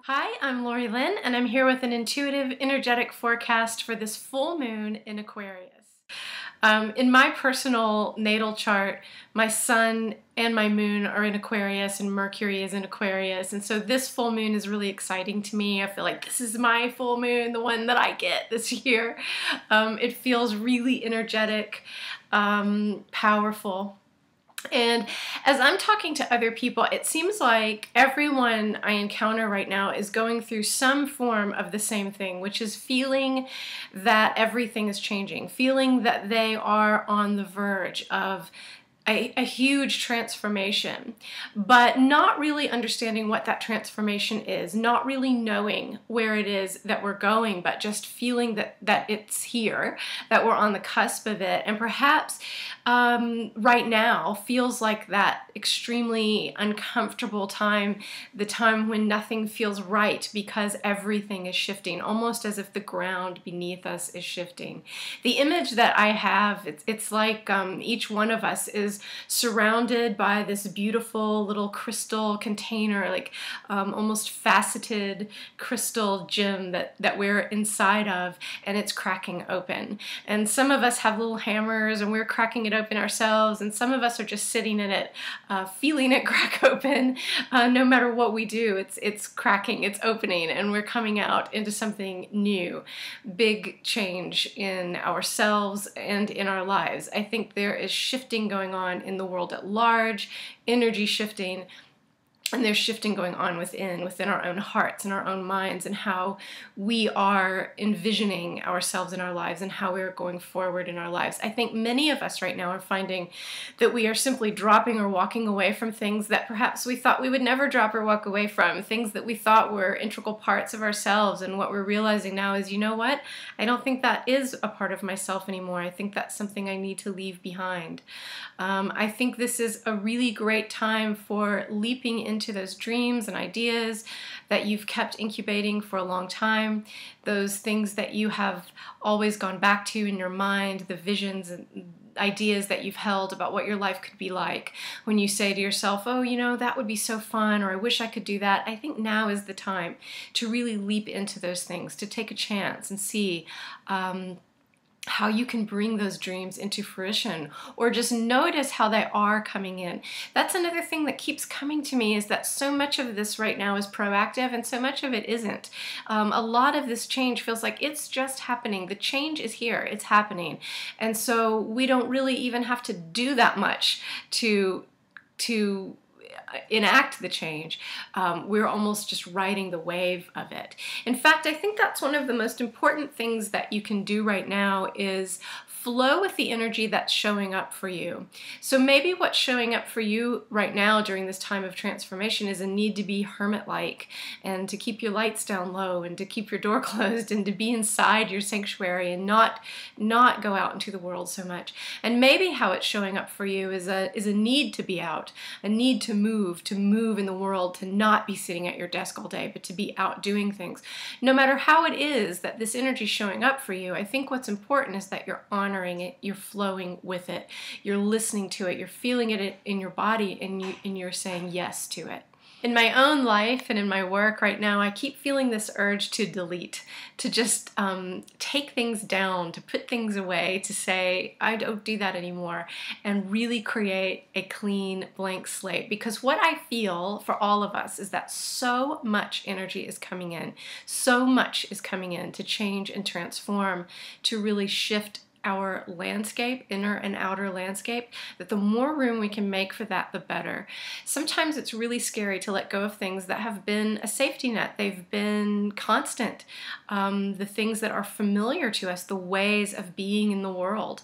Hi, I'm lori-lyn, and I'm here with an intuitive, energetic forecast for this full moon in Aquarius. In my personal natal chart, my sun and my moon are in Aquarius and Mercury is in Aquarius, and so this full moon is really exciting to me. I feel like this is my full moon, the one that I get this year. It feels really energetic, powerful. And as I'm talking to other people, it seems like everyone I encounter right now is going through some form of the same thing, which is feeling that everything is changing, feeling that they are on the verge of a huge transformation, but not really understanding what that transformation is, not really knowing where it is that we're going, but just feeling that it's here, that we're on the cusp of it, and perhaps right now feels like that extremely uncomfortable time, the time when nothing feels right because everything is shifting, almost as if the ground beneath us is shifting. The image that I have, it's like each one of us is surrounded by this beautiful little crystal container, like almost faceted crystal gem that we're inside of, and it's cracking open. And some of us have little hammers and we're cracking it open ourselves, and some of us are just sitting in it, feeling it crack open. No matter what we do, it's cracking, it's opening, and we're coming out into something new. Big change in ourselves and in our lives. I think there is shifting going on in the world at large, energy shifting, and there's shifting going on within our own hearts and our own minds, and how we are envisioning ourselves in our lives and how we're going forward in our lives. I think many of us right now are finding that we are simply dropping or walking away from things that perhaps we thought we would never drop or walk away from, things that we thought were integral parts of ourselves, and what we're realizing now is, you know what? I don't think that is a part of myself anymore. I think that's something I need to leave behind. I think this is a really great time for leaping into those dreams and ideas that you've kept incubating for a long time, those things that you have always gone back to in your mind, the visions and ideas that you've held about what your life could be like. When you say to yourself, oh, you know, that would be so fun, or I wish I could do that, I think now is the time to really leap into those things, to take a chance and see how you can bring those dreams into fruition, or just notice how they are coming in. That's another thing that keeps coming to me, is that so much of this right now is proactive and so much of it isn't. A lot of this change feels like it's just happening. The change is here, it's happening. And so we don't really even have to do that much to enact the change. We're almost just riding the wave of it. In fact, I think that's one of the most important things that you can do right now, is flow with the energy that's showing up for you. So maybe what's showing up for you right now during this time of transformation is a need to be hermit-like, and to keep your lights down low, and to keep your door closed, and to be inside your sanctuary and not go out into the world so much. And maybe how it's showing up for you is a need to be out, a need to move in the world, to not be sitting at your desk all day, but to be out doing things. No matter how it is that this energy is showing up for you, I think what's important is that you're honoring it, you're flowing with it, you're listening to it, you're feeling it in your body, and you're saying yes to it. In my own life and in my work right now, I keep feeling this urge to delete, to just take things down, to put things away, to say, I don't do that anymore, and really create a clean blank slate. Because what I feel for all of us is that so much energy is coming in, so much is coming in to change and transform, to really shift our landscape, inner and outer landscape, that the more room we can make for that, the better. Sometimes it's really scary to let go of things that have been a safety net. They've been constant. The things that are familiar to us, the ways of being in the world.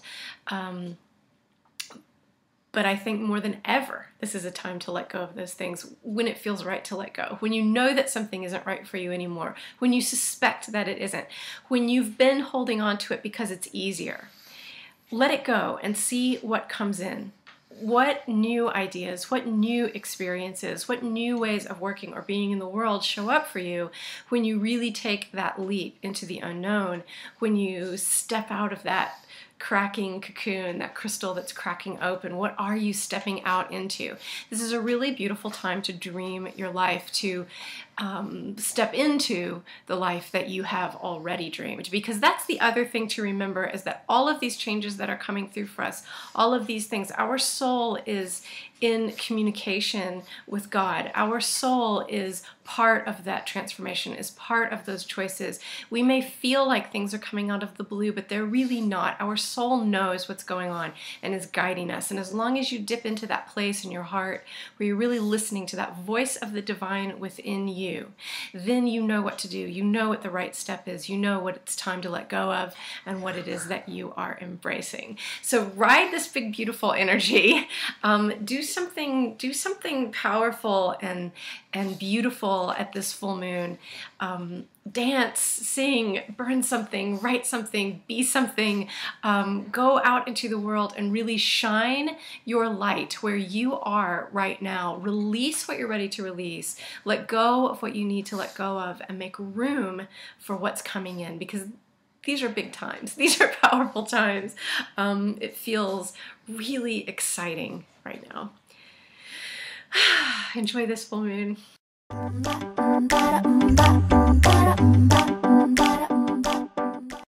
But I think more than ever, this is a time to let go of those things when it feels right to let go. When you know that something isn't right for you anymore. When you suspect that it isn't. When you've been holding on to it because it's easier. let it go and see what comes in. What new ideas, what new experiences, what new ways of working or being in the world show up for you when you really take that leap into the unknown, when you step out of that cracking cocoon, that crystal that's cracking open. What are you stepping out into? This is a really beautiful time to dream your life, to step into the life that you have already dreamed. Because that's the other thing to remember, is that all of these changes that are coming through for us, all of these things, our soul is in communication with God. Our soul is part of that transformation, is part of those choices. We may feel like things are coming out of the blue, but they're really not. Our soul knows what's going on and is guiding us. And as long as you dip into that place in your heart where you're really listening to that voice of the divine within you, then you know what to do. You know what the right step is. You know what it's time to let go of and what it is that you are embracing. So ride this big, beautiful energy. Do something powerful and beautiful at this full moon. Dance, sing, burn something, write something, be something. Go out into the world and really shine your light where you are right now. Release what you're ready to release. Let go of what you need to let go of and make room for what's coming in, because these are big times. These are powerful times. It feels really exciting right now. Enjoy this full moon.